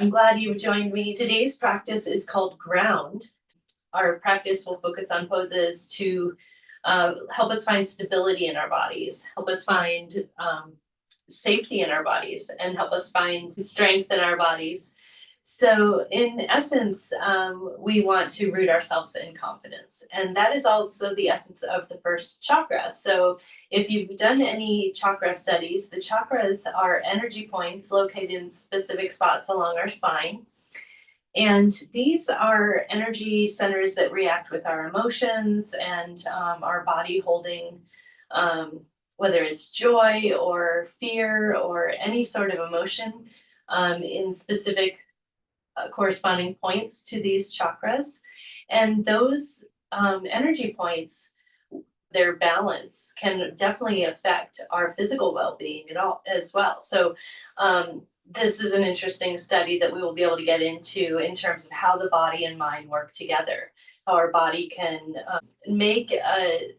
I'm glad you joined me. Today's practice is called ground. Our practice will focus on poses to help us find stability in our bodies, help us find safety in our bodies, and help us find strength in our bodies. So, in essence, we want to root ourselves in confidence. And that is also the essence of the first chakra. So, if you've done any chakra studies, the chakras are energy points located in specific spots along our spine. And these are energy centers that react with our emotions and our body holding, whether it's joy or fear or any sort of emotion in specific corresponding points to these chakras. And those energy points, their balance can definitely affect our physical well-being at all as well. So this is an interesting study that we will be able to get into in terms of how the body and mind work together, how our body can make an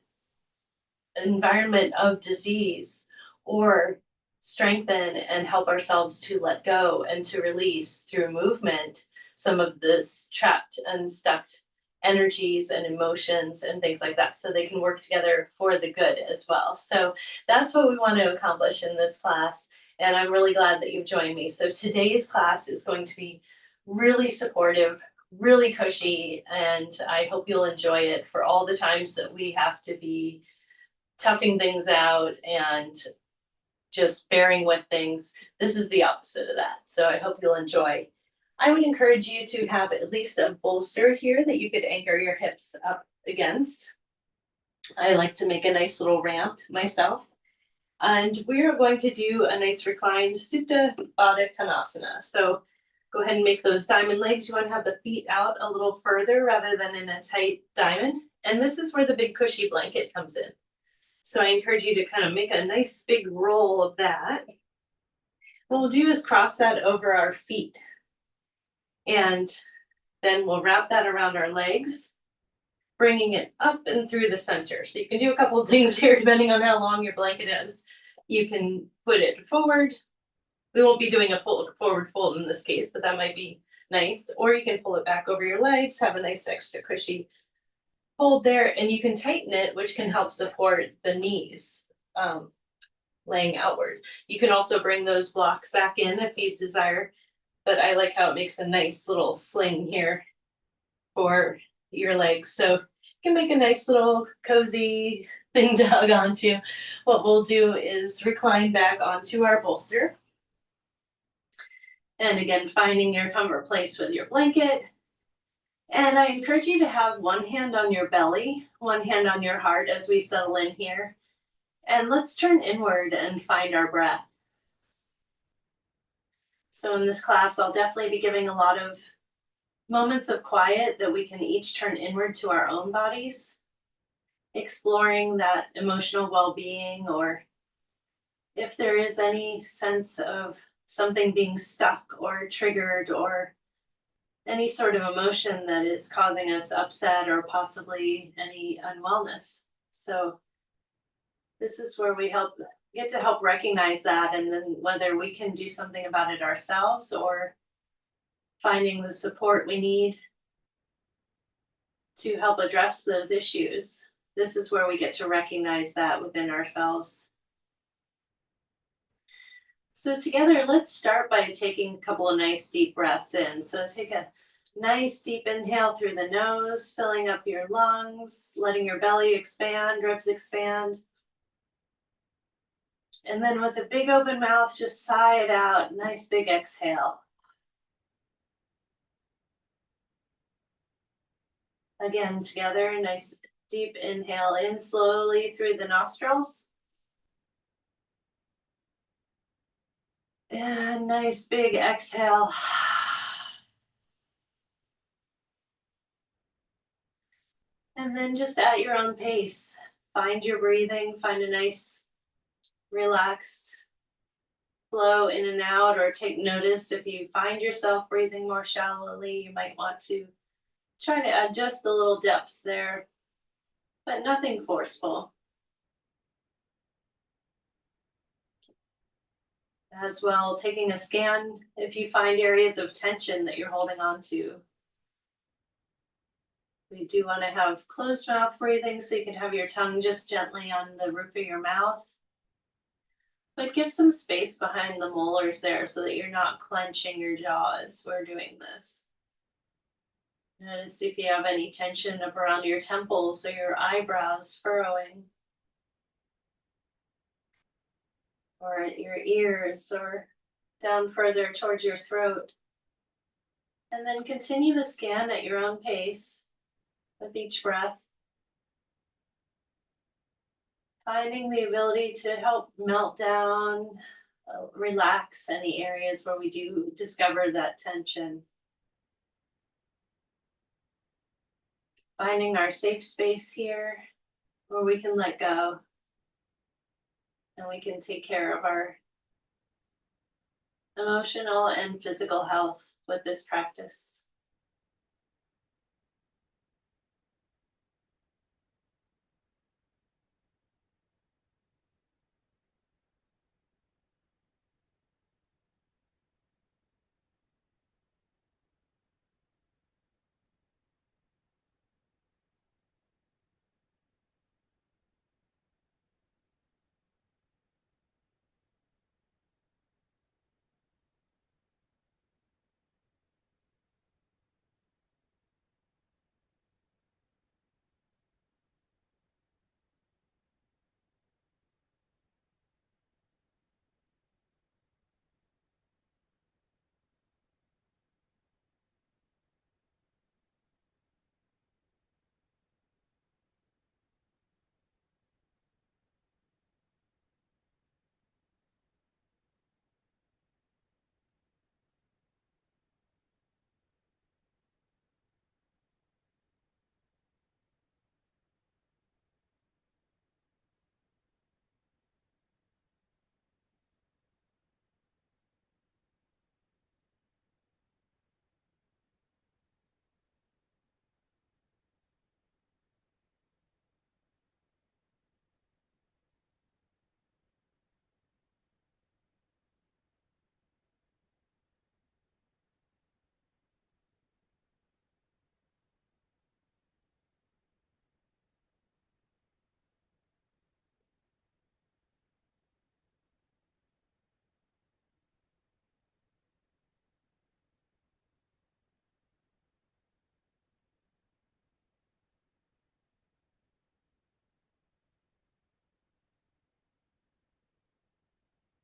environment of disease or strengthen and help ourselves to let go and to release through movement some of this trapped and stuck energies and emotions and things like that, so they can work together for the good as well. So that's what we want to accomplish in this class, and I'm really glad that you've joined me. So today's class is going to be really supportive, really cushy, and I hope you'll enjoy it for all the times that we have to be toughing things out and just bearing with things. This is the opposite of that. So I hope you'll enjoy. I would encourage you to have at least a bolster here that you could anchor your hips up against. I like to make a nice little ramp myself. And we are going to do a nice reclined Supta Baddha Konasana. So go ahead and make those diamond legs. You want to have the feet out a little further rather than in a tight diamond. And this is where the big cushy blanket comes in. So I encourage you to kind of make a nice big roll of that. What we'll do is cross that over our feet. And then we'll wrap that around our legs, bringing it up and through the center. So you can do a couple of things here depending on how long your blanket is. You can put it forward. We won't be doing a forward fold in this case, but that might be nice. Or you can pull it back over your legs, have a nice extra cushy hold there, and you can tighten it, which can help support the knees laying outward. You can also bring those blocks back in if you desire, but I like how it makes a nice little sling here for your legs. So you can make a nice little cozy thing to hug onto. What we'll do is recline back onto our bolster. And again, finding your comfort place with your blanket. And I encourage you to have one hand on your belly, one hand on your heart as we settle in here. And let's turn inward and find our breath. So in this class, I'll definitely be giving a lot of moments of quiet that we can each turn inward to our own bodies, exploring that emotional well-being, or if there is any sense of something being stuck or triggered or any sort of emotion that is causing us upset or possibly any unwellness. So this is where we get to help recognize that, and then whether we can do something about it ourselves or finding the support we need to help address those issues. This is where we get to recognize that within ourselves. So together, let's start by taking a couple of nice deep breaths in. So take a nice deep inhale through the nose, filling up your lungs, letting your belly expand, ribs expand. And then with a big open mouth, just sigh it out. Nice big exhale. Again, together, nice deep inhale in slowly through the nostrils. And nice big exhale. And then just at your own pace, find your breathing, find a nice relaxed flow in and out, or take notice if you find yourself breathing more shallowly, you might want to try to adjust a little depth there, but nothing forceful. As well, taking a scan if you find areas of tension that you're holding on to. We do want to have closed mouth breathing, so you can have your tongue just gently on the roof of your mouth. But give some space behind the molars there so that you're not clenching your jaw as we're doing this. Notice if you have any tension up around your temples or your eyebrows furrowing, or at your ears, or down further towards your throat. And then continue the scan at your own pace with each breath, finding the ability to help melt down, relax any areas where we do discover that tension. Finding our safe space here where we can let go and we can take care of our emotional and physical health with this practice.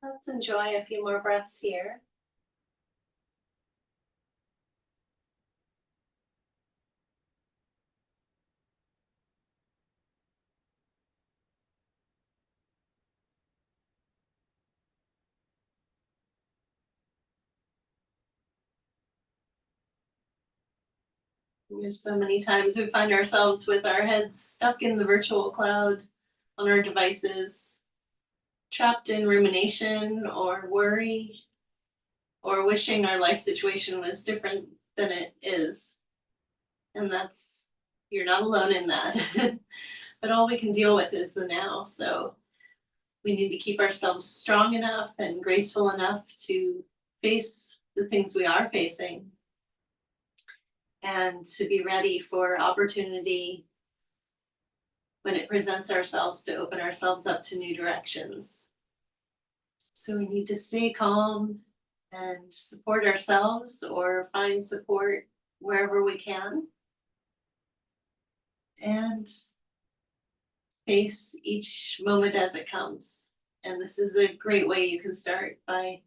Let's enjoy a few more breaths here. There's so many times we find ourselves with our heads stuck in the virtual cloud on our devices, trapped in rumination or worry, or wishing our life situation was different than it is. And you're not alone in that. But all we can deal with is the now. So we need to keep ourselves strong enough and graceful enough to face the things we are facing, and to be ready for opportunity when it presents ourselves, to open ourselves up to new directions. So we need to stay calm and support ourselves or find support wherever we can, and face each moment as it comes. And this is a great way you can start, by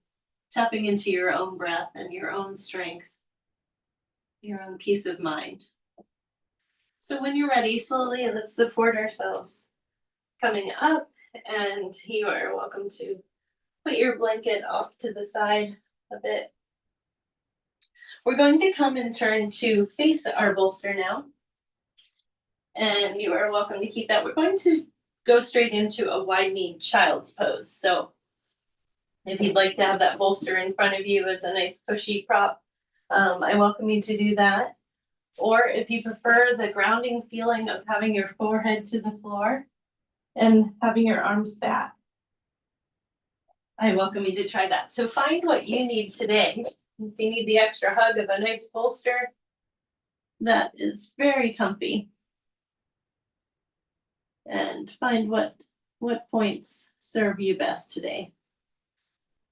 tapping into your own breath and your own strength, your own peace of mind. So when you're ready, slowly let's support ourselves. Coming up, and you are welcome to put your blanket off to the side a bit. We're going to come and turn to face our bolster now. And you are welcome to keep that. We're going to go straight into a wide-kneed child's pose. So if you'd like to have that bolster in front of you as a nice cushy prop, I welcome you to do that. Or if you prefer the grounding feeling of having your forehead to the floor and having your arms back, I welcome you to try that. So find what you need today. If you need the extra hug of a nice bolster, that is very comfy. And find what points serve you best today.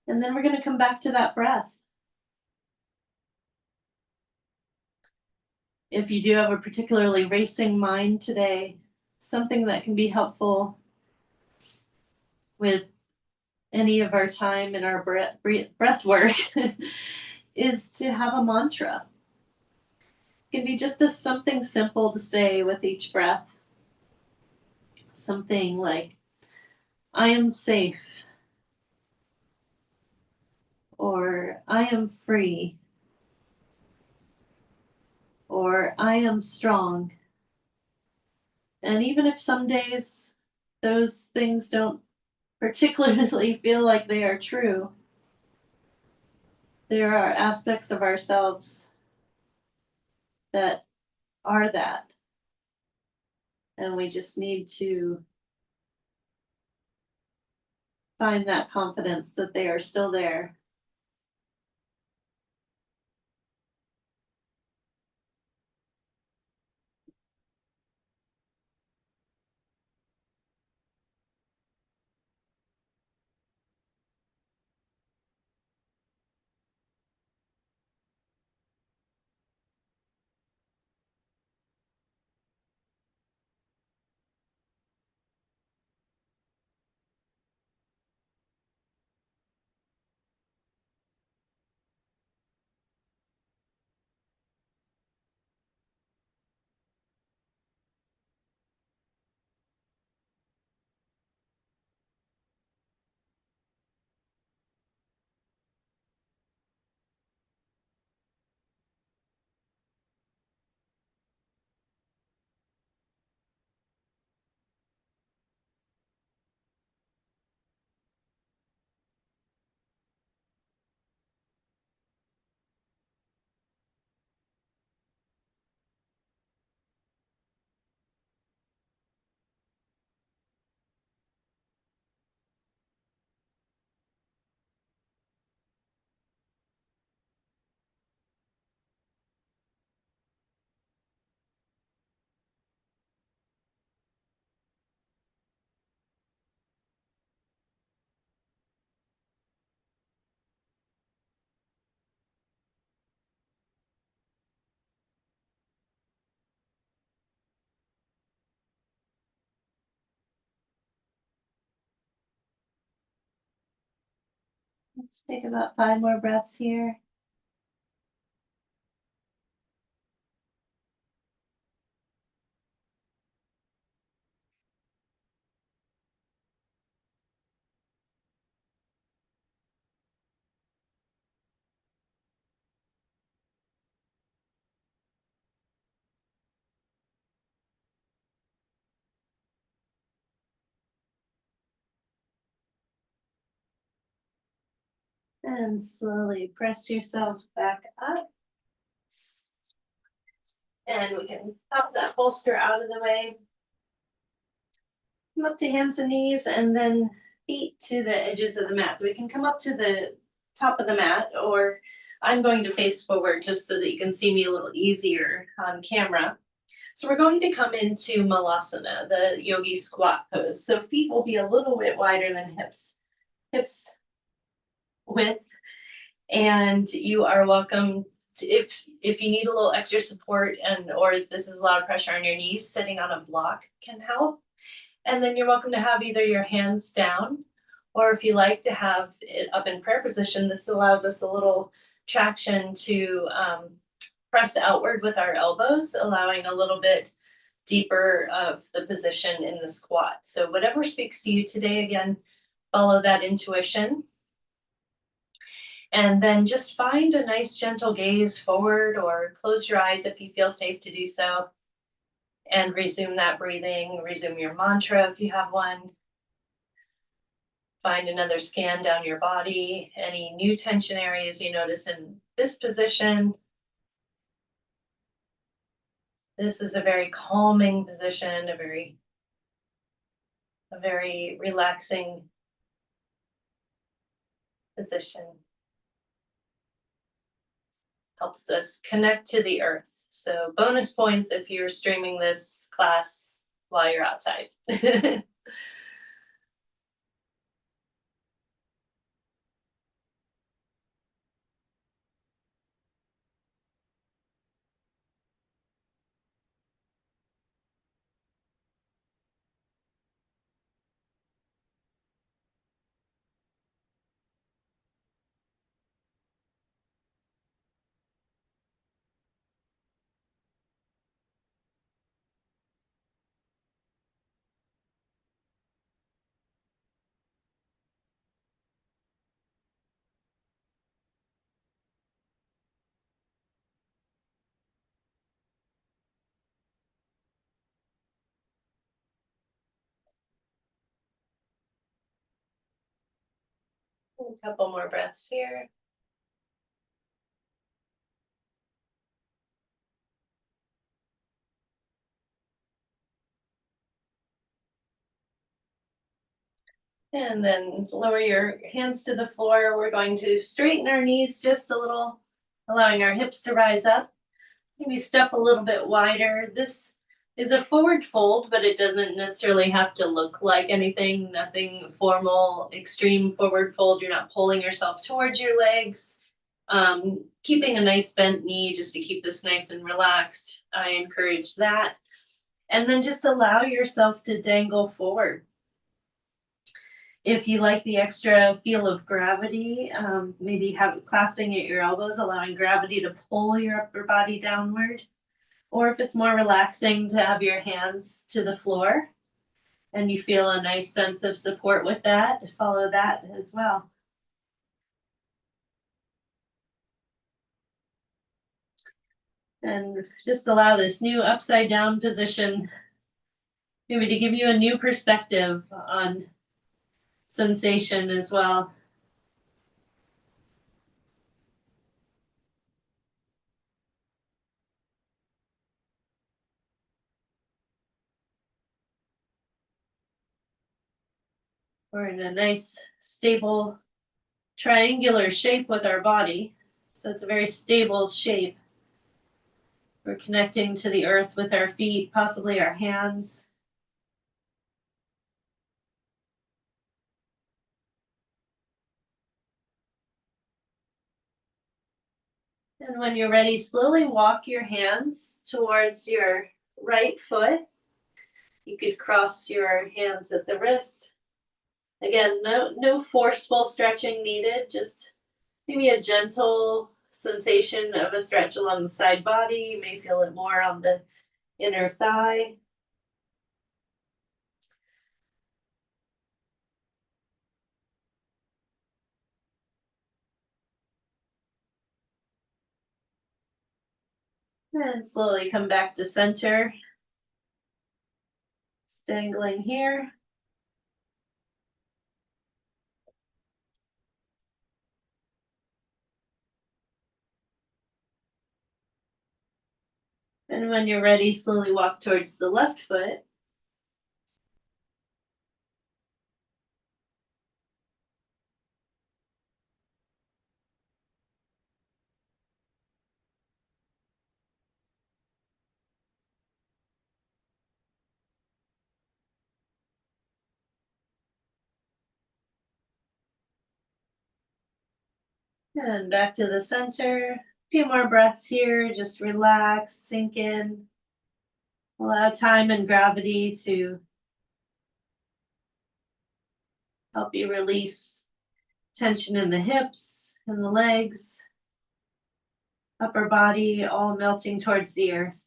And then we're going to come back to that breath. If you do have a particularly racing mind today, something that can be helpful with any of our time in our breath work is to have a mantra. It can be just something simple to say with each breath. Something like, I am safe, or I am free, or I am strong. And even if some days those things don't particularly feel like they are true, there are aspects of ourselves that are that. And we just need to find that confidence that they are still there. Let's take about 5 more breaths here. And slowly press yourself back up. And we can pop that bolster out of the way. Come up to hands and knees and then feet to the edges of the mat. So we can come up to the top of the mat, or I'm going to face forward just so that you can see me a little easier on camera. So we're going to come into Malasana, the yogi squat pose. So feet will be a little bit wider than hips width. And you are welcome to, if you need a little extra support or if this is a lot of pressure on your knees, sitting on a block can help. And then you're welcome to have either your hands down, or if you like to have it up in prayer position, this allows us a little traction to press outward with our elbows, allowing a little bit deeper of the position in the squat. So whatever speaks to you today, again, follow that intuition. And then just find a nice gentle gaze forward, or close your eyes if you feel safe to do so. And resume that breathing, resume your mantra if you have one. Find another scan down your body, any new tension areas you notice in this position. This is a very calming position, a very relaxing position. Helps us connect to the earth. So bonus points if you're streaming this class while you're outside. A couple more breaths here. And then lower your hands to the floor. We're going to straighten our knees just a little, allowing our hips to rise up. Maybe step a little bit wider. This is a forward fold, but it doesn't necessarily have to look like anything, nothing formal, extreme forward fold. You're not pulling yourself towards your legs. Keeping a nice bent knee just to keep this nice and relaxed. I encourage that. And then just allow yourself to dangle forward. If you like the extra feel of gravity, maybe have clasping at your elbows, allowing gravity to pull your upper body downward. Or if it's more relaxing to have your hands to the floor and you feel a nice sense of support with that, follow that as well. And just allow this new upside down position maybe to give you a new perspective on sensation as well. We're in a nice, stable, triangular shape with our body. So it's a very stable shape. We're connecting to the earth with our feet, possibly our hands. And when you're ready, slowly walk your hands towards your right foot. You could cross your hands at the wrist. Again, no forceful stretching needed, just maybe a gentle sensation of a stretch along the side body. You may feel it more on the inner thigh. And slowly come back to center. Just dangling here. And when you're ready, slowly walk towards the left foot. And back to the center. A few more breaths here. Just relax, sink in. Allow time and gravity to help you release tension in the hips and the legs, upper body, all melting towards the earth.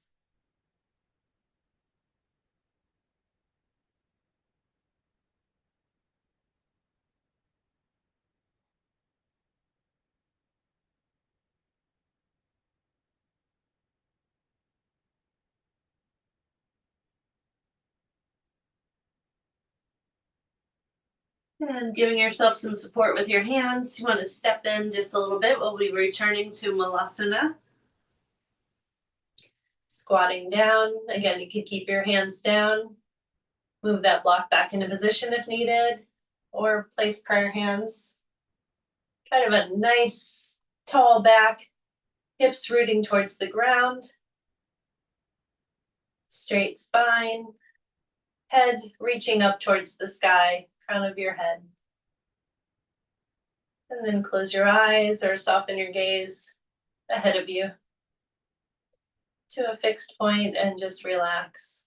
And giving yourself some support with your hands. You want to step in just a little bit. We'll be returning to Malasana. Squatting down. Again, you can keep your hands down. Move that block back into position if needed, or place prayer hands Kind of a nice tall back, hips rooting towards the ground, straight spine, head reaching up towards the sky, crown of your head. And then close your eyes or soften your gaze ahead of you to a fixed point and just relax.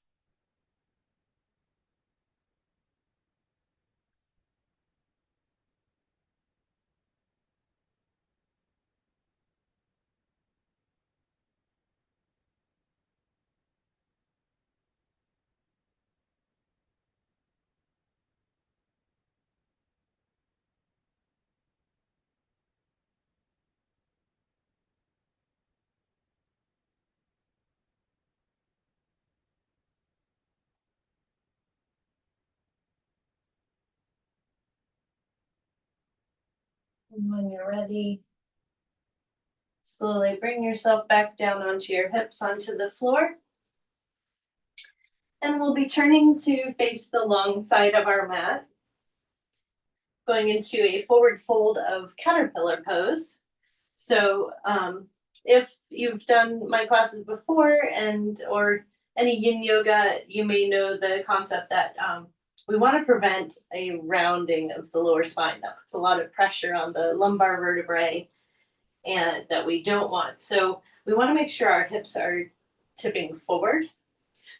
And when you're ready, slowly bring yourself back down onto your hips, onto the floor. And we'll be turning to face the long side of our mat, going into a forward fold of caterpillar pose. So if you've done my classes before or any yin yoga, you may know the concept that we want to prevent a rounding of the lower spine. That puts a lot of pressure on the lumbar vertebrae and that we don't want. So we want to make sure our hips are tipping forward.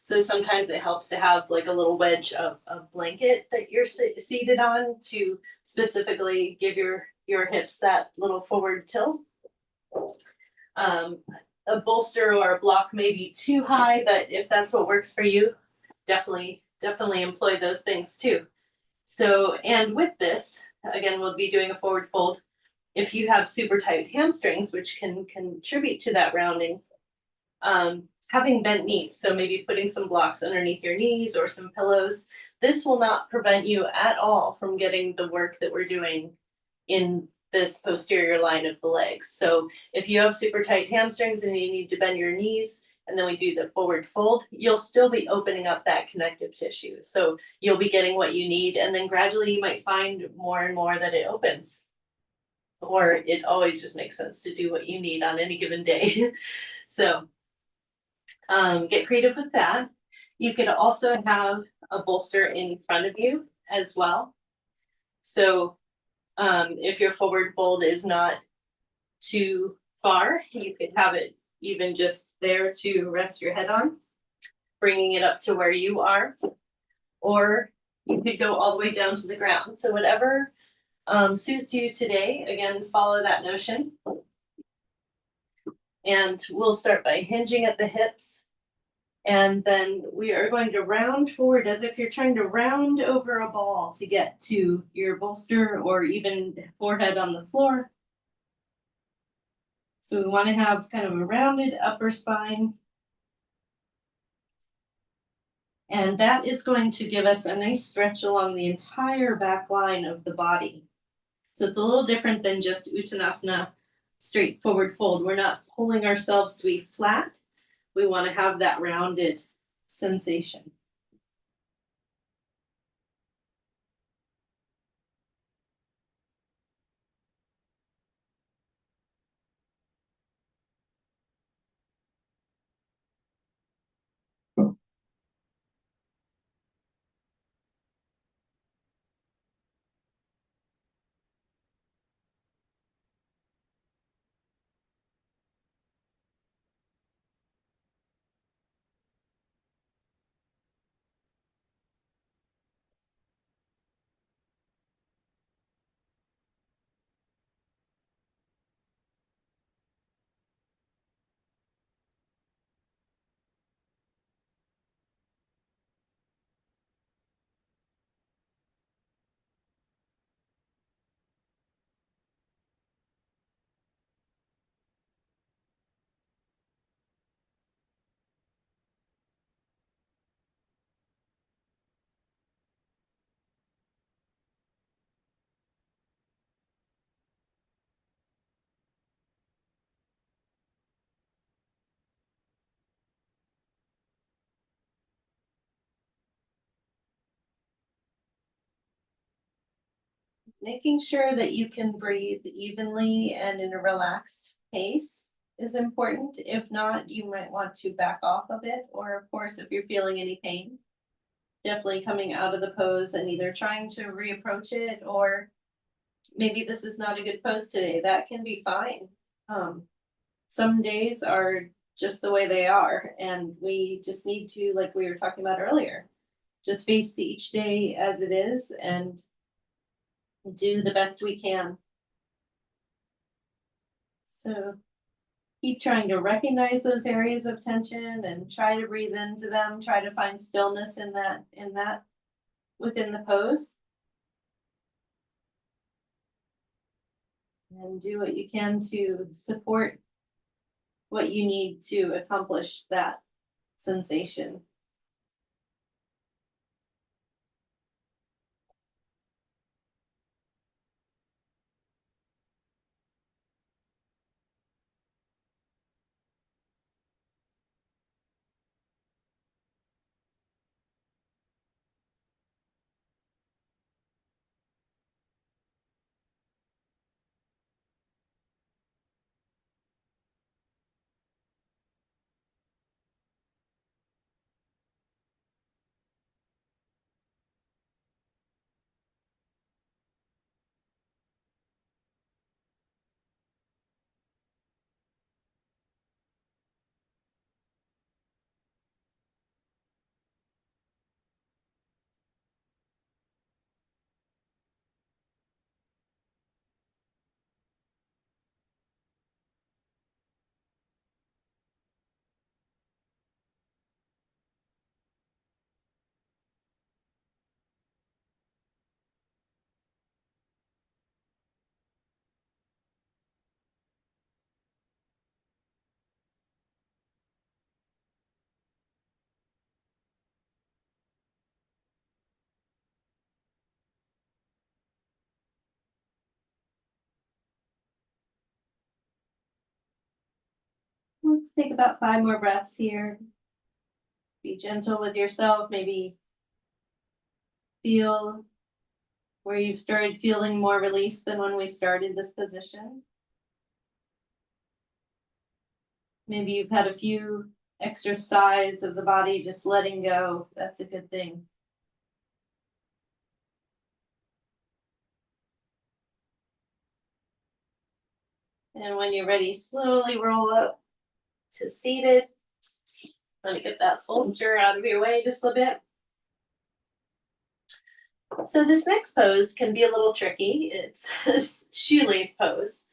So sometimes it helps to have like a little wedge of a blanket that you're seated on to specifically give your hips that little forward tilt. A bolster or a block may be too high, but if that's what works for you, definitely employ those things too. So, and with this, again, we'll be doing a forward fold. If you have super tight hamstrings, which can contribute to that rounding, having bent knees, so maybe putting some blocks underneath your knees or some pillows, this will not prevent you at all from getting the work that we're doing in this posterior line of the legs. So if you have super tight hamstrings and you need to bend your knees, and then we do the forward fold, you'll still be opening up that connective tissue. So you'll be getting what you need, and then gradually you might find more and more that it opens. Or it always just makes sense to do what you need on any given day. So get creative with that. You could also have a bolster in front of you as well. So if your forward fold is not too far, you could have it even just there to rest your head on, bringing it up to where you are, or you could go all the way down to the ground. So whatever suits you today, again, follow that notion. And we'll start by hinging at the hips. And then we are going to round forward as if you're trying to round over a ball to get to your bolster or even forehead on the floor. So we want to have kind of a rounded upper spine. And that is going to give us a nice stretch along the entire back line of the body. So it's a little different than just Uttanasana, straight forward fold. We're not pulling ourselves to be flat. We want to have that rounded sensation. Making sure that you can breathe evenly and in a relaxed pace is important. If not, you might want to back off a bit, or of course, if you're feeling any pain, definitely coming out of the pose and either trying to reapproach it, or maybe this is not a good pose today. That can be fine. Some days are just the way they are, and we just need to, like we were talking about earlier, just face each day as it is and do the best we can. So keep trying to recognize those areas of tension and try to breathe into them, try to find stillness in that within the pose. And do what you can to support what you need to accomplish that sensation. Let's take about 5 more breaths here. Be gentle with yourself. Maybe feel where you've started feeling more release than when we started this position. Maybe you've had a few extra sighs of the body just letting go. That's a good thing. And when you're ready, slowly roll up to seated. Let me get that folder out of your way just a bit. So this next pose can be a little tricky. It's a shoelace pose.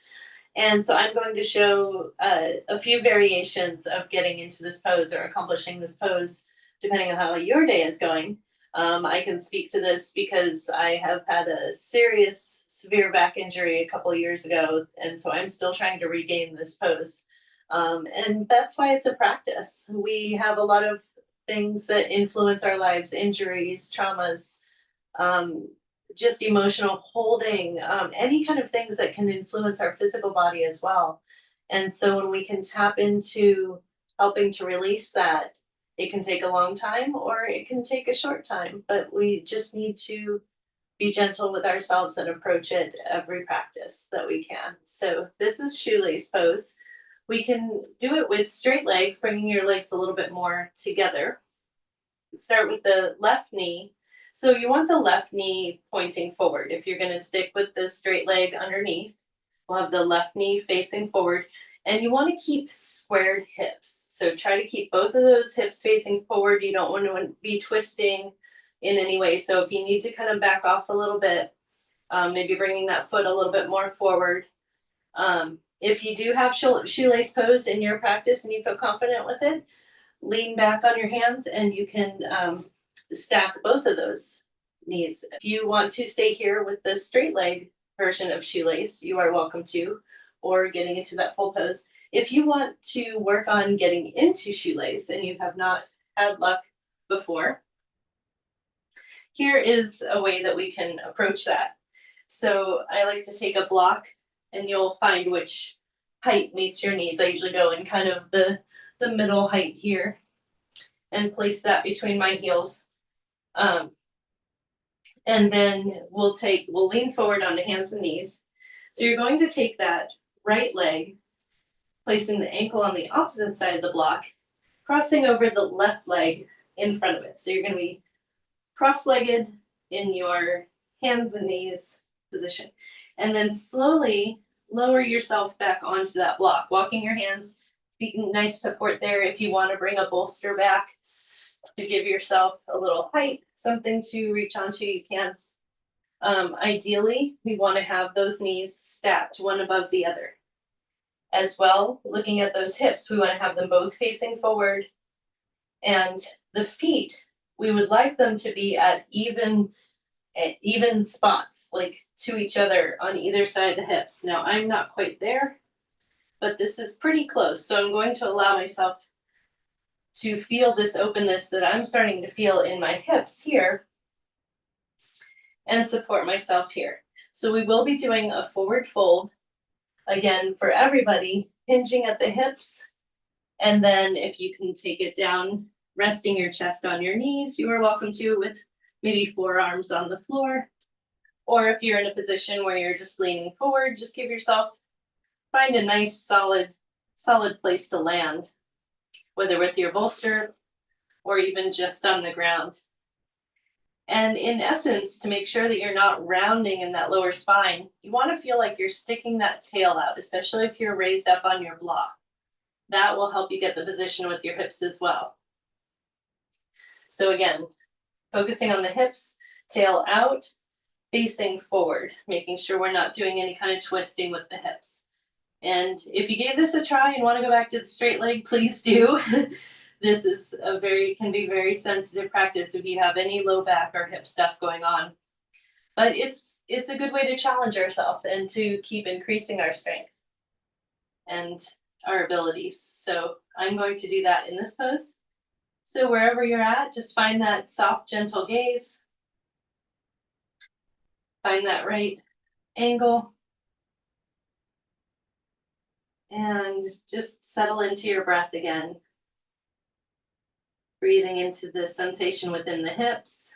And so I'm going to show a few variations of getting into this pose or accomplishing this pose, depending on how your day is going. I can speak to this because I have had a serious, severe back injury a couple of years ago, and so I'm still trying to regain this pose. And that's why it's a practice. We have a lot of things that influence our lives, injuries, traumas, um, just emotional holding, any kind of things that can influence our physical body as well. And so when we can tap into helping to release that, it can take a long time or it can take a short time, but we just need to be gentle with ourselves and approach it every practice that we can. So this is shoelace pose. We can do it with straight legs, bringing your legs a little bit more together. Start with the left knee. So you want the left knee pointing forward. If you're going to stick with the straight leg underneath, we'll have the left knee facing forward. And you want to keep squared hips. So try to keep both of those hips facing forward. You don't want to be twisting in any way. So if you need to kind of back off a little bit, maybe bringing that foot a little bit more forward. If you do have shoelace pose in your practice and you feel confident with it, lean back on your hands and you can stack both of those knees. If you want to stay here with the straight leg version of shoelace, you are welcome to, or getting into that full pose. If you want to work on getting into shoelace and you have not had luck before, here is a way that we can approach that. So I like to take a block and you'll find which height meets your needs. I usually go in kind of the middle height here and place that between my heels. And then we'll lean forward onto hands and knees. So you're going to take that right leg, placing the ankle on the opposite side of the block, crossing over the left leg in front of it. So you're going to be cross-legged in your hands and knees position. And then slowly lower yourself back onto that block, walking your hands, be nice support there. If you want to bring a bolster back to give yourself a little height, something to reach onto, you can. Ideally, we want to have those knees stacked one above the other. As well, looking at those hips, we want to have them both facing forward. And the feet, we would like them to be at even spots, like to each other on either side of the hips. Now, I'm not quite there, but this is pretty close. So I'm going to allow myself to feel this openness that I'm starting to feel in my hips here and support myself here. So we will be doing a forward fold. Again, for everybody, hinging at the hips. And then if you can take it down, resting your chest on your knees, you are welcome to, with maybe forearms on the floor. Or if you're in a position where you're just leaning forward, just give yourself, find a nice solid place to land, whether with your bolster or even just on the ground. And in essence, to make sure that you're not rounding in that lower spine, you want to feel like you're sticking that tail out, especially if you're raised up on your block. That will help you get the position with your hips as well. So again, focusing on the hips, tail out, facing forward, making sure we're not doing any kind of twisting with the hips. And if you gave this a try and want to go back to the straight leg, please do. This is can be very sensitive practice if you have any low back or hip stuff going on. But it's a good way to challenge ourselves and to keep increasing our strength and our abilities. So I'm going to do that in this pose. So wherever you're at, just find that soft, gentle gaze. Find that right angle. And just settle into your breath again. Breathing into the sensation within the hips.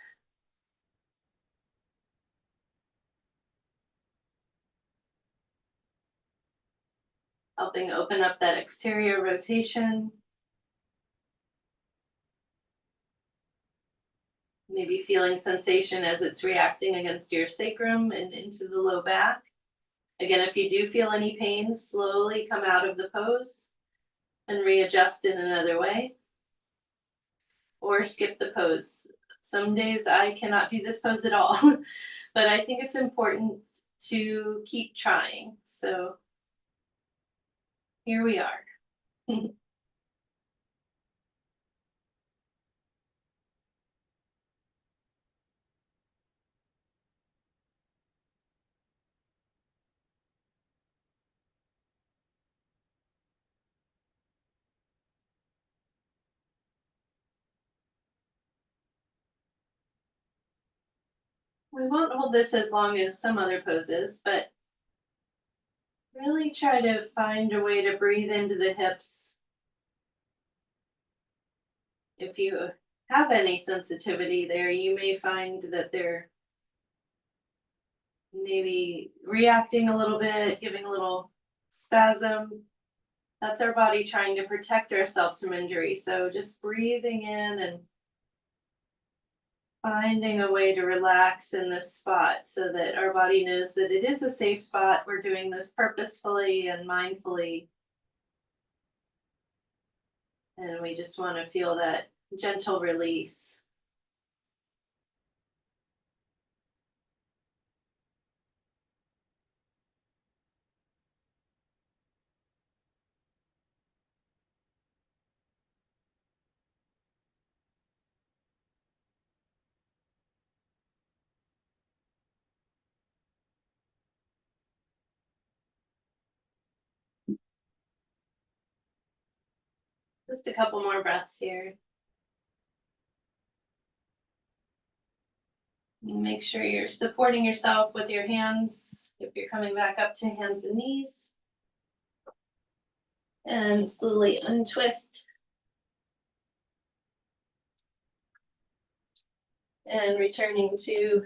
Helping open up that exterior rotation. Maybe feeling sensation as it's reacting against your sacrum and into the low back. Again, if you do feel any pain, slowly come out of the pose and readjust in another way. Or skip the pose. Some days I cannot do this pose at all, but I think it's important to keep trying. So here we are. We won't hold this as long as some other poses, but really try to find a way to breathe into the hips. If you have any sensitivity there, you may find that they're maybe reacting a little bit, giving a little spasm. That's our body trying to protect ourselves from injury. So just breathing in and finding a way to relax in this spot so that our body knows that it is a safe spot. We're doing this purposefully and mindfully. And we just want to feel that gentle release. Just a couple more breaths here. Make sure you're supporting yourself with your hands if you're coming back up to hands and knees. And slowly untwist. And returning to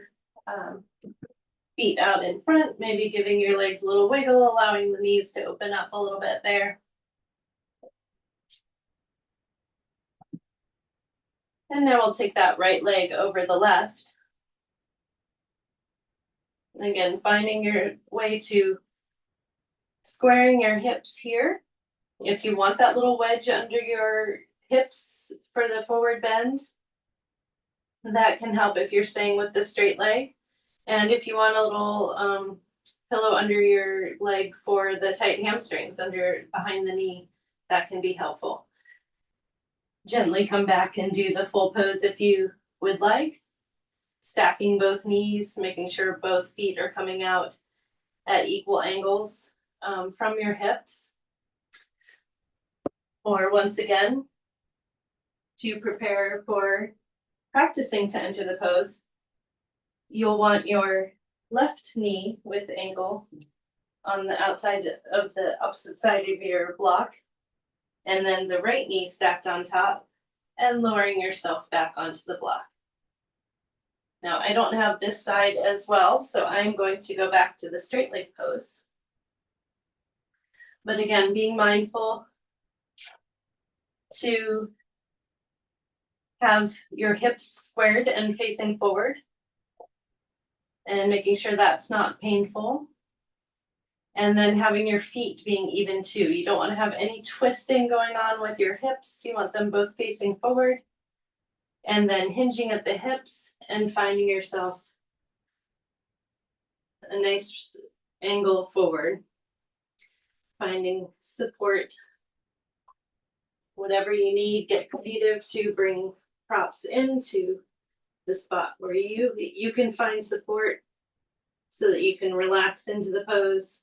Feet out in front, maybe giving your legs a little wiggle, allowing the knees to open up a little bit there. And now we'll take that right leg over the left. And again, finding your way to squaring your hips here. If you want that little wedge under your hips for the forward bend, that can help if you're staying with the straight leg. And if you want a little pillow under your leg for the tight hamstrings behind the knee, that can be helpful. Gently come back and do the full pose if you would like. Stacking both knees, making sure both feet are coming out at equal angles from your hips. Or once again, to prepare for practicing to enter the pose, you'll want your left knee with ankle on the outside of the opposite side of your block, and then the right knee stacked on top and lowering yourself back onto the block. Now, I don't have this side as well, so I'm going to go back to the straight leg pose. But again, being mindful to have your hips squared and facing forward and making sure that's not painful. And then having your feet being even too. You don't want to have any twisting going on with your hips. You want them both facing forward. And then hinging at the hips and finding yourself a nice angle forward. Finding support. Whatever you need, get creative to bring props into the spot where you can find support so that you can relax into the pose.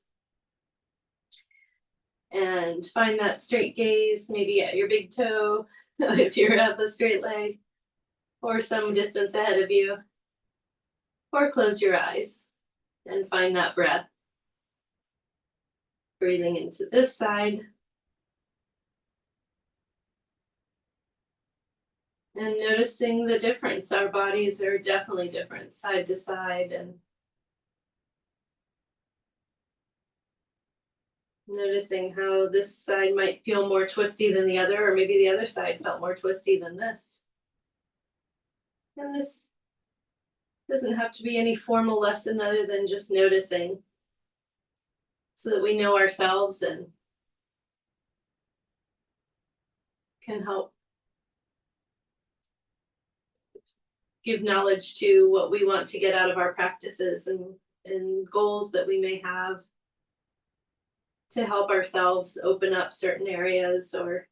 And find that straight gaze, maybe at your big toe, if you're at the straight leg, or some distance ahead of you. Or close your eyes and find that breath. Breathing into this side. And noticing the difference. Our bodies are definitely different side to side, and noticing how this side might feel more twisty than the other, or maybe the other side felt more twisty than this. And this doesn't have to be any formal lesson other than just noticing so that we know ourselves and can help give knowledge to what we want to get out of our practices and goals that we may have to help ourselves open up certain areas or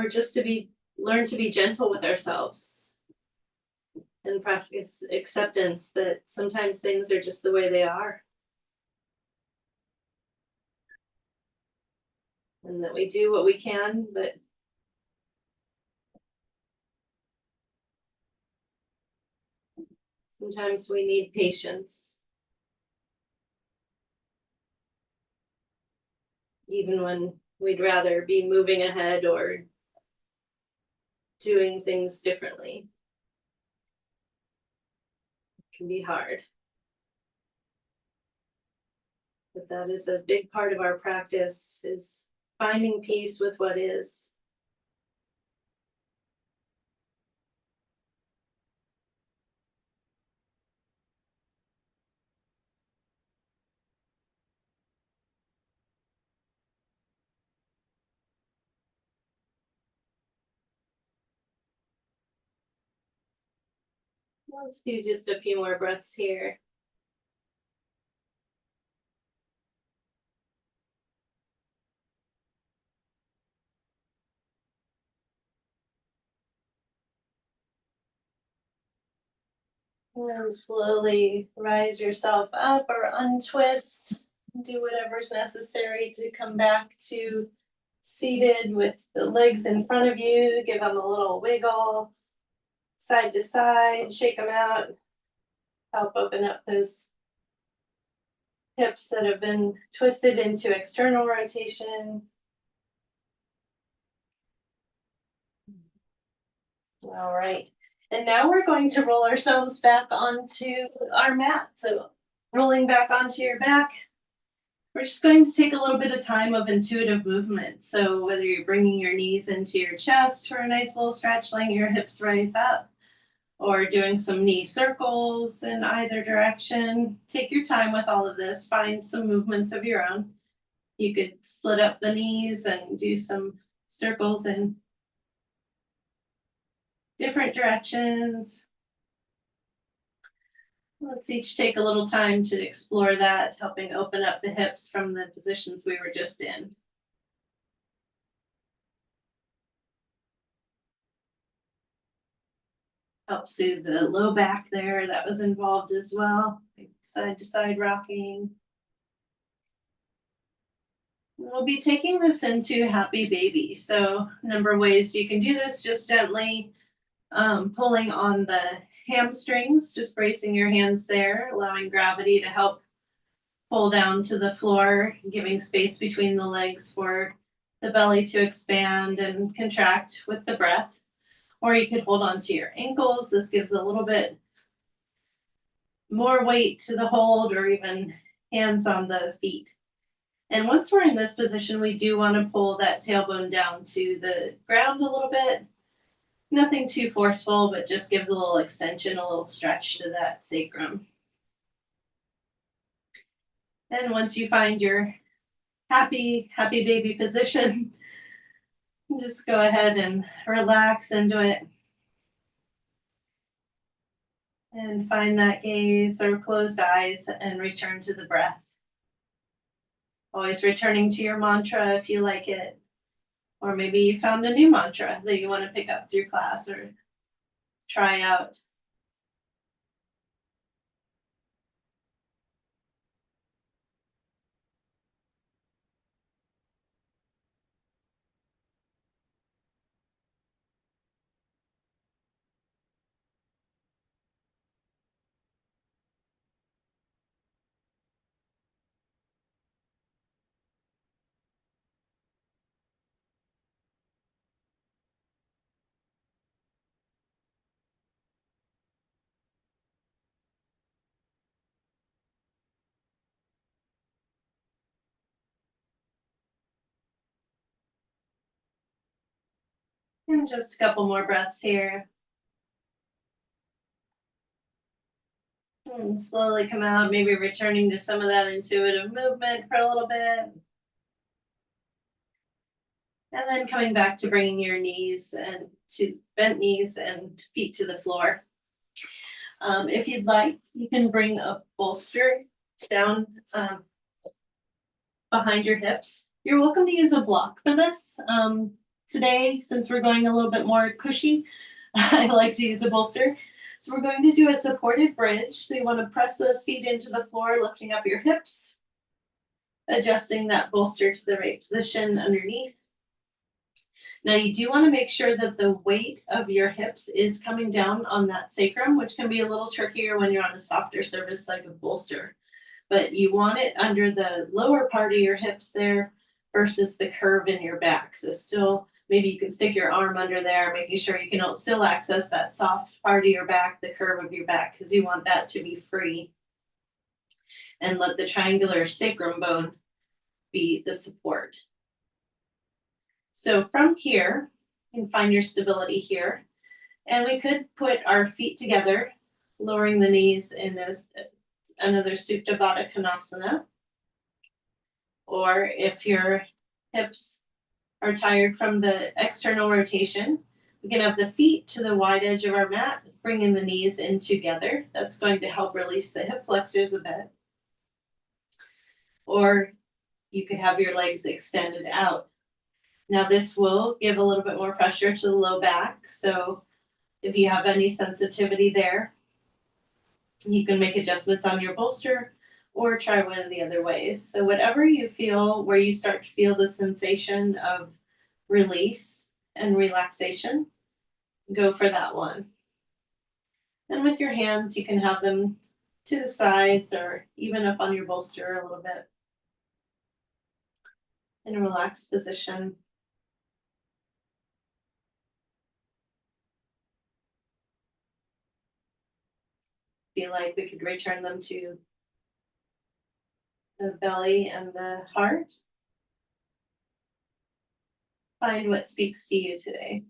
just to learn to be gentle with ourselves and practice acceptance that sometimes things are just the way they are. And that we do what we can, but sometimes we need patience. Even when we'd rather be moving ahead or doing things differently. It can be hard. But that is a big part of our practice, is finding peace with what is. Let's do just a few more breaths here. And slowly rise yourself up or untwist. Do whatever's necessary to come back to seated with the legs in front of you. Give them a little wiggle, side to side, shake them out. Help open up those hips that have been twisted into external rotation. All right. And now we're going to roll ourselves back onto our mat. So rolling back onto your back, we're just going to take a little bit of time of intuitive movement. So whether you're bringing your knees into your chest for a nice little stretch, letting your hips rise up, or doing some knee circles in either direction, take your time with all of this. Find some movements of your own. You could split up the knees and do some circles in different directions. Let's each take a little time to explore that, helping open up the hips from the positions we were just in. Help soothe the low back there that was involved as well. Side to side rocking. We'll be taking this into happy baby. So a number of ways you can do this, just gently pulling on the hamstrings, just bracing your hands there, allowing gravity to help pull down to the floor, giving space between the legs for the belly to expand and contract with the breath. Or you could hold on to your ankles. This gives a little bit more weight to the hold, or even hands on the feet. And once we're in this position, we do want to pull that tailbone down to the ground a little bit. Nothing too forceful, but just gives a little extension, a little stretch to that sacrum. And once you find your happy baby position, just go ahead and relax into it. And find that gaze or closed eyes and return to the breath. Always returning to your mantra if you like it. Or maybe you found a new mantra that you want to pick up through class or try out. And just a couple more breaths here. And slowly come out, maybe returning to some of that intuitive movement for a little bit. And then coming back to bringing your knees and to bent knees and feet to the floor. If you'd like, you can bring a bolster down behind your hips. You're welcome to use a block for this. Today, since we're going a little bit more cushy, I like to use a bolster. So we're going to do a supported bridge. So you want to press those feet into the floor, lifting up your hips, adjusting that bolster to the right position underneath. Now you do want to make sure that the weight of your hips is coming down on that sacrum, which can be a little trickier when you're on a softer surface like a bolster. But you want it under the lower part of your hips there versus the curve in your back. So still, maybe you can stick your arm under there, making sure you can still access that soft part of your back, the curve of your back, because you want that to be free. And let the triangular sacrum bone be the support. So from here, you can find your stability here. And we could put our feet together, lowering the knees in another Supta Baddha Konasana. Or if your hips are tired from the external rotation, we can have the feet to the wide edge of our mat, bringing the knees in together. That's going to help release the hip flexors a bit. Or you could have your legs extended out. Now this will give a little bit more pressure to the low back. So if you have any sensitivity there, you can make adjustments on your bolster or try one of the other ways. So whatever you feel, where you start to feel the sensation of release and relaxation, go for that one. And with your hands, you can have them to the sides or even up on your bolster a little bit in a relaxed position. feel like we could return them to the belly and the heart. Find what speaks to you today.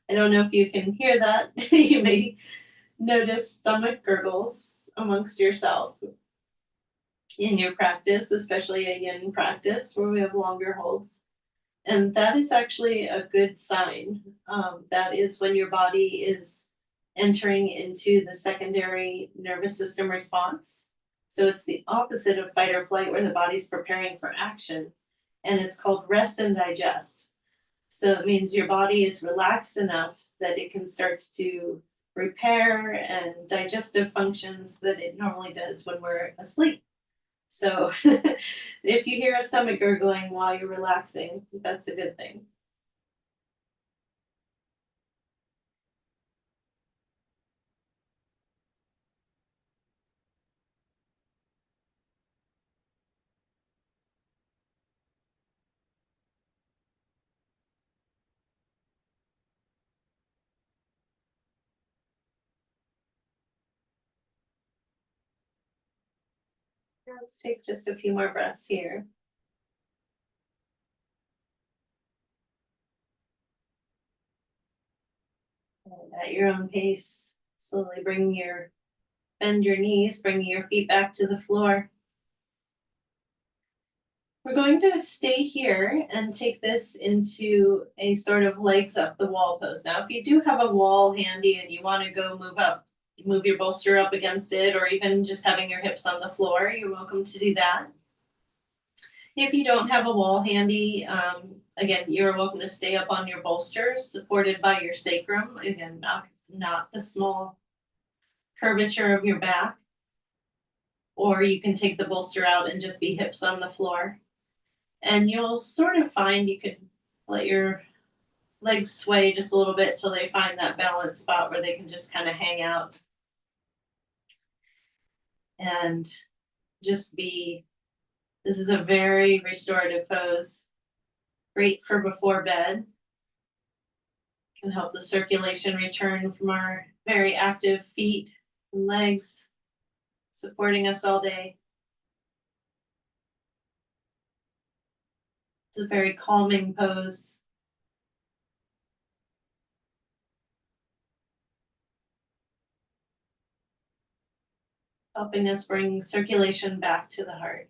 I don't know if you can hear that. You may notice stomach gurgles amongst yourself in your practice, especially a yin practice where we have longer holds. And that is actually a good sign. That is when your body is entering into the secondary nervous system response. So it's the opposite of fight or flight, where the body's preparing for action. And it's called rest and digest. So it means your body is relaxed enough that it can start to repair and digestive functions that it normally does when we're asleep. So if you hear a stomach gurgling while you're relaxing, that's a good thing. Let's take just a few more breaths here. And at your own pace, slowly bend your knees, bringing your feet back to the floor. We're going to stay here and take this into a sort of legs up the wall pose. Now, if you do have a wall handy and you want to go move your bolster up against it, or even just having your hips on the floor, you're welcome to do that. If you don't have a wall handy, again, you're welcome to stay up on your bolster, supported by your sacrum. Again, not the small curvature of your back. Or you can take the bolster out and just be hips on the floor. And you'll sort of find you can let your legs sway just a little bit till they find that balance spot where they can just kind of hang out and just be. This is a very restorative pose, great for before bed. Can help the circulation return from our very active feet and legs, supporting us all day. It's a very calming pose. Helping us bring circulation back to the heart.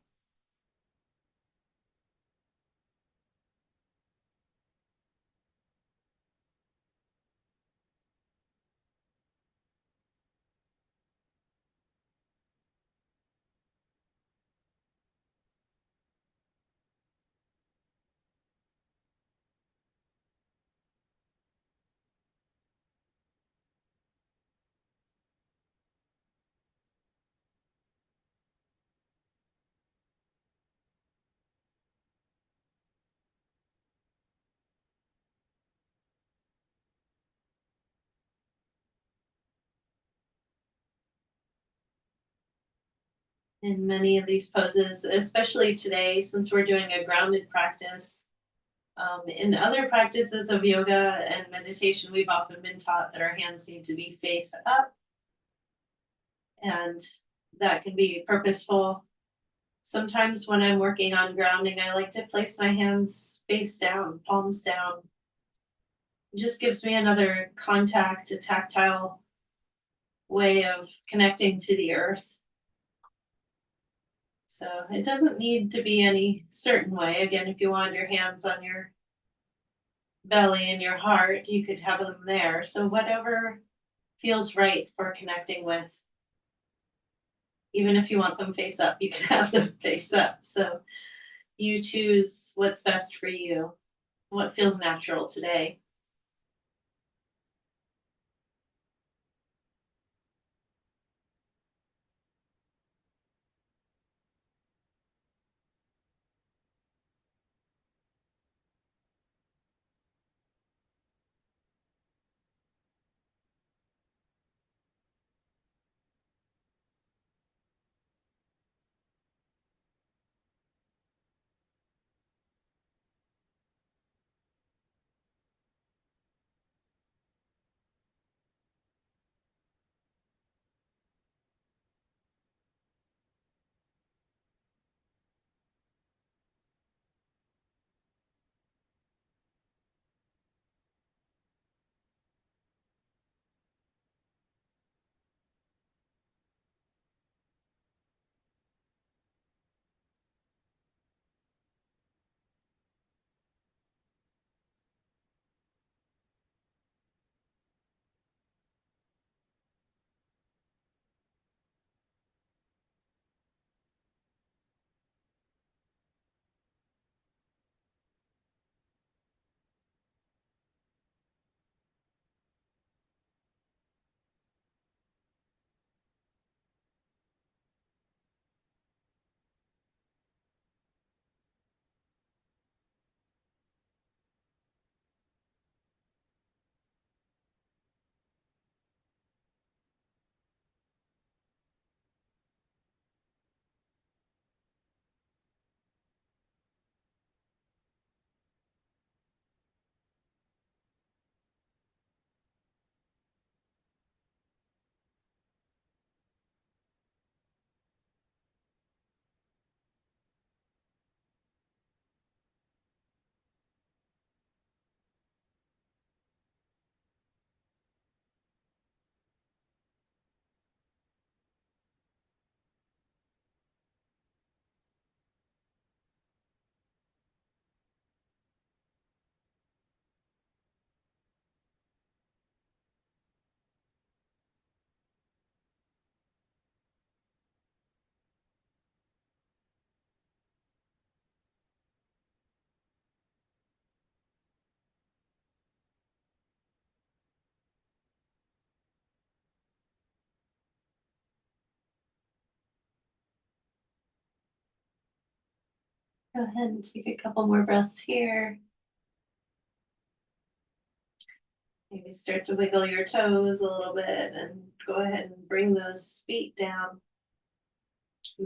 In many of these poses, especially today, since we're doing a grounded practice, In other practices of yoga and meditation, we've often been taught that our hands need to be face up, and that can be purposeful. Sometimes when I'm working on grounding, I like to place my hands face down, palms down. It just gives me another contact, a tactile way of connecting to the earth. So it doesn't need to be any certain way. Again, if you want your hands on your belly and your heart, you could have them there. So whatever feels right for connecting with. Even if you want them face up, you can have them face up. So you choose what's best for you, what feels natural today. Go ahead and take a couple more breaths here. Maybe start to wiggle your toes a little bit and go ahead and bring those feet down.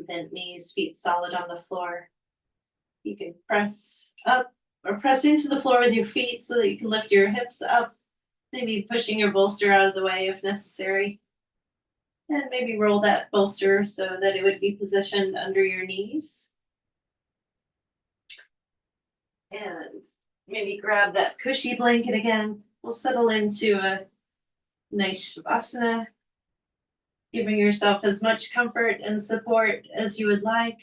Bent knees, feet solid on the floor. You can press up or press into the floor with your feet so that you can lift your hips up, maybe pushing your bolster out of the way if necessary. And maybe roll that bolster so that it would be positioned under your knees. And maybe grab that cushy blanket again. We'll settle into a nice shavasana, giving yourself as much comfort and support as you would like.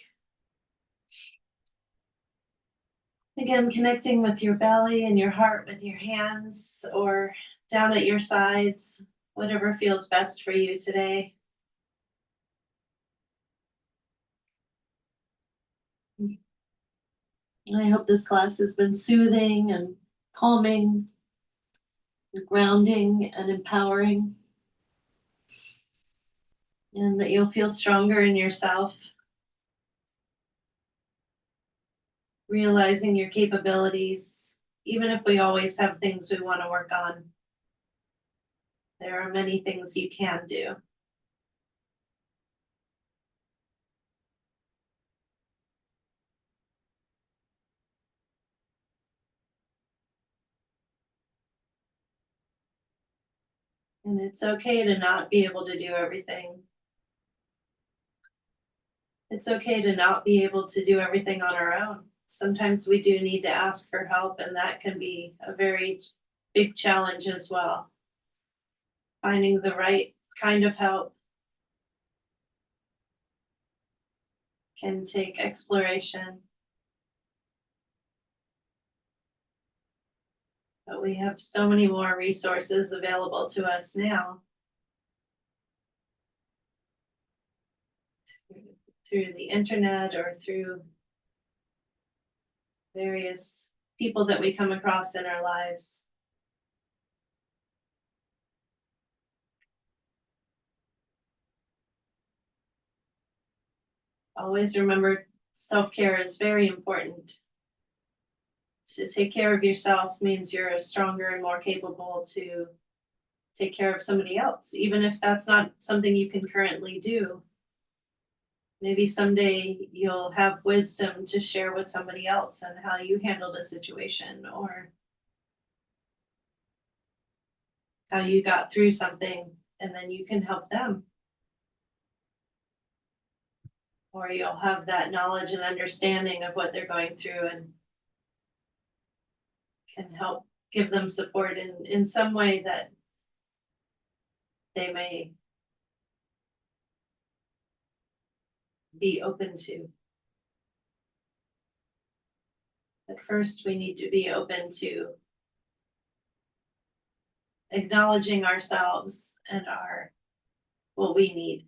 Again, connecting with your belly and your heart with your hands or down at your sides, whatever feels best for you today. I hope this class has been soothing and calming, and grounding and empowering, and that you'll feel stronger in yourself, realizing your capabilities, even if we always have things we want to work on. There are many things you can do. And it's okay to not be able to do everything. It's okay to not be able to do everything on our own. Sometimes we do need to ask for help, and that can be a very big challenge as well. Finding the right kind of help can take exploration. But we have so many more resources available to us now through the internet or through various people that we come across in our lives. Always remember, self-care is very important. To take care of yourself means you're stronger and more capable to take care of somebody else, even if that's not something you can currently do. Maybe someday you'll have wisdom to share with somebody else and how you handled a situation, or how you got through something, and then you can help them. Or you'll have that knowledge and understanding of what they're going through and can help give them support in some way that they may be open to. But first, we need to be open to acknowledging ourselves and what we need,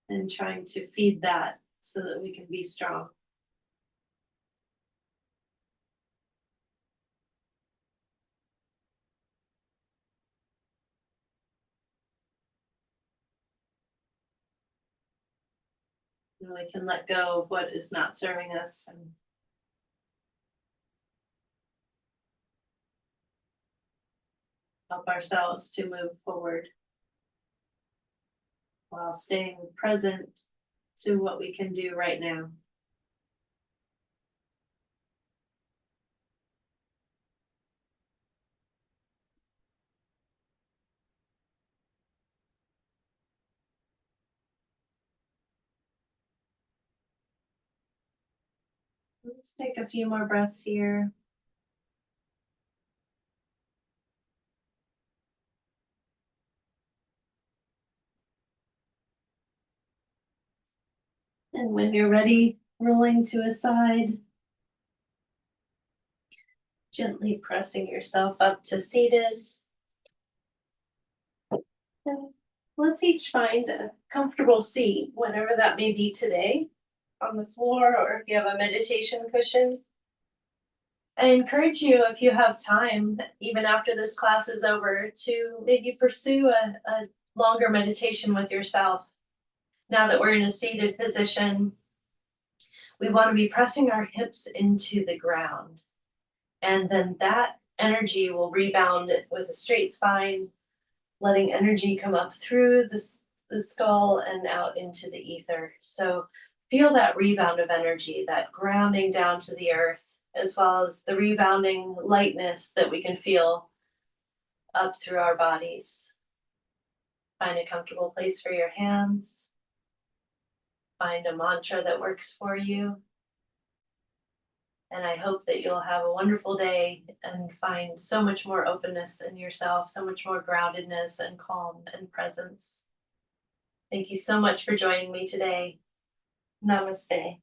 and trying to feed that so that we can be strong. And we can let go of what is not serving us and help ourselves to move forward while staying present to what we can do right now. Let's take a few more breaths here. And when you're ready, rolling to a side, gently pressing yourself up to seated. And let's each find a comfortable seat, whatever that may be today, on the floor, or if you have a meditation cushion. I encourage you, if you have time, even after this class is over, to maybe pursue a longer meditation with yourself. Now that we're in a seated position, we want to be pressing our hips into the ground. And then that energy will rebound with a straight spine, letting energy come up through the skull and out into the ether. So feel that rebound of energy, that grounding down to the earth, as well as the rebounding lightness that we can feel up through our bodies. Find a comfortable place for your hands. Find a mantra that works for you. And I hope that you'll have a wonderful day and find so much more openness in yourself, so much more groundedness and calm and presence. Thank you so much for joining me today. Namaste.